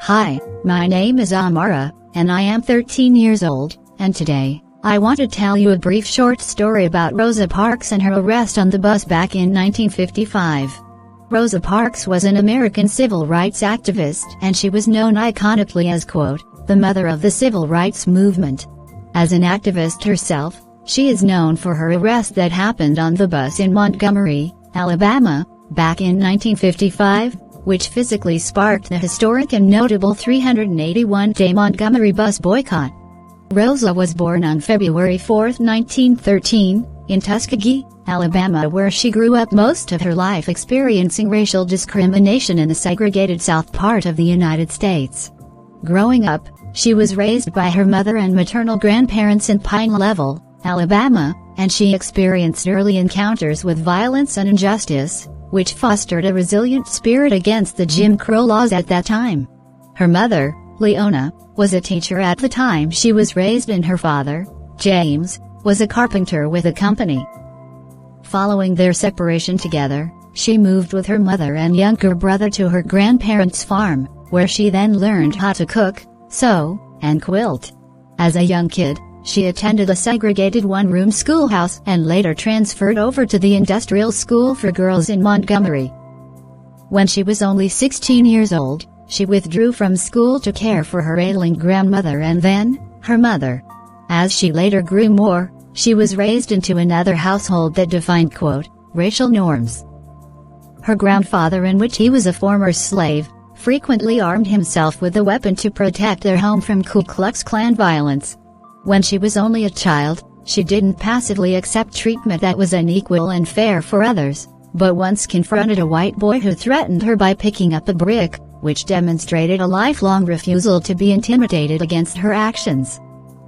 Hi, my name is Amara, and I am 13 years old, and today, I want to tell you a brief short story about Rosa Parks and her arrest on the bus back in 1955. Rosa Parks was an American civil rights activist, and she was known iconically as, quote, the mother of the civil rights movement. As an activist herself, she is known for her arrest that happened on the bus in Montgomery, Alabama, back in 1955, which physically sparked the historic and notable 381-day Montgomery bus boycott. Rosa was born on February 4, 1913, in Tuskegee, Alabama, where she grew up most of her life experiencing racial discrimination in the segregated South part of the United States. Growing up, she was raised by her mother and maternal grandparents in Pine Level, Alabama, and she experienced early encounters with violence and injustice, which fostered a resilient spirit against the Jim Crow laws at that time. Her mother, Leona, was a teacher at the time she was raised, and her father, James, was a carpenter with a company. Following their separation together, she moved with her mother and younger brother to her grandparents' farm, where she then learned how to cook, sew, and quilt. As a young kid, she attended a segregated one-room schoolhouse and later transferred over to the Industrial School for Girls in Montgomery. When she was only 16 years old, she withdrew from school to care for her ailing grandmother and then, her mother. As she later grew more, she was raised into another household that defined, quote, racial norms. Her grandfather, in which he was a former slave, frequently armed himself with a weapon to protect their home from Ku Klux Klan violence. When she was only a child, she didn't passively accept treatment that was unequal and fair for others, but once confronted a white boy who threatened her by picking up a brick, which demonstrated a lifelong refusal to be intimidated against her actions.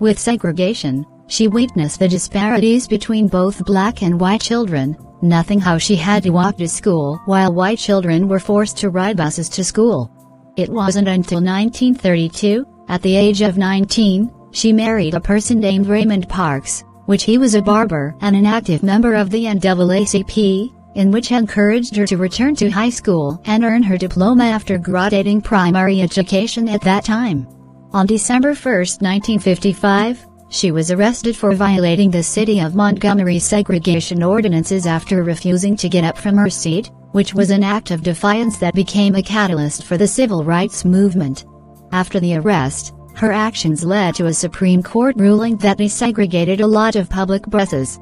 With segregation, she witnessed the disparities between both black and white children, nothing how she had to walk to school while white children were forced to ride buses to school. It wasn't until 1932, at the age of 19, she married a person named Raymond Parks, which he was a barber and an active member of the NAACP, in which encouraged her to return to high school and earn her diploma after graduating primary education at that time. On December 1, 1955, she was arrested for violating the city of Montgomery's segregation ordinances after refusing to get up from her seat, which was an act of defiance that became a catalyst for the civil rights movement. After the arrest, her actions led to a Supreme Court ruling that desegregated a lot of public buses.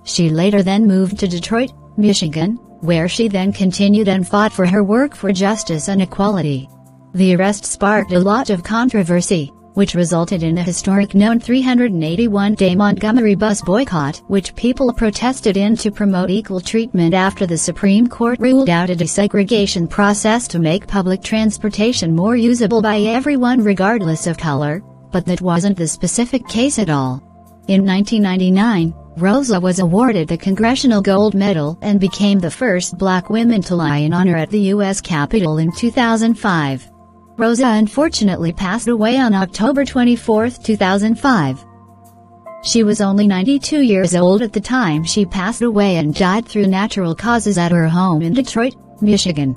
She later then moved to Detroit, Michigan, where she then continued and fought for her work for justice and equality. The arrest sparked a lot of controversy, which resulted in the historic known 381-day Montgomery bus boycott, which people protested in to promote equal treatment after the Supreme Court ruled out a desegregation process to make public transportation more usable by everyone regardless of color, but that wasn't the specific case at all. In 1999, Rosa was awarded the Congressional Gold Medal and became the first black woman to lie in honor at the U.S. Capitol in 2005. Rosa unfortunately passed away on October 24, 2005. She was only 92 years old at the time she passed away and died through natural causes at her home in Detroit, Michigan.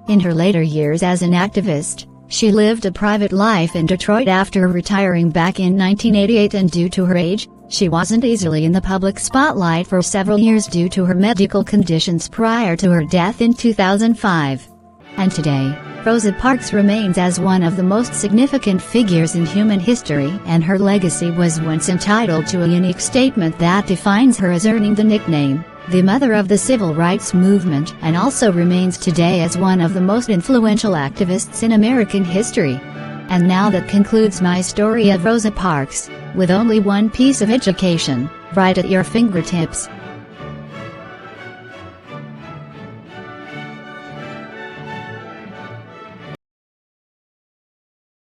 In her later years as an activist, she lived a private life in Detroit after retiring back in 1988, and due to her age, she wasn't easily in the public spotlight for several years due to her medical conditions prior to her death in 2005. And today, Rosa Parks remains as one of the most significant figures in human history, and her legacy was once entitled to a unique statement that defines her as earning the nickname, the mother of the civil rights movement, and also remains today as one of the most influential activists in American history. And now that concludes my story of Rosa Parks, with only one piece of education, right at your fingertips.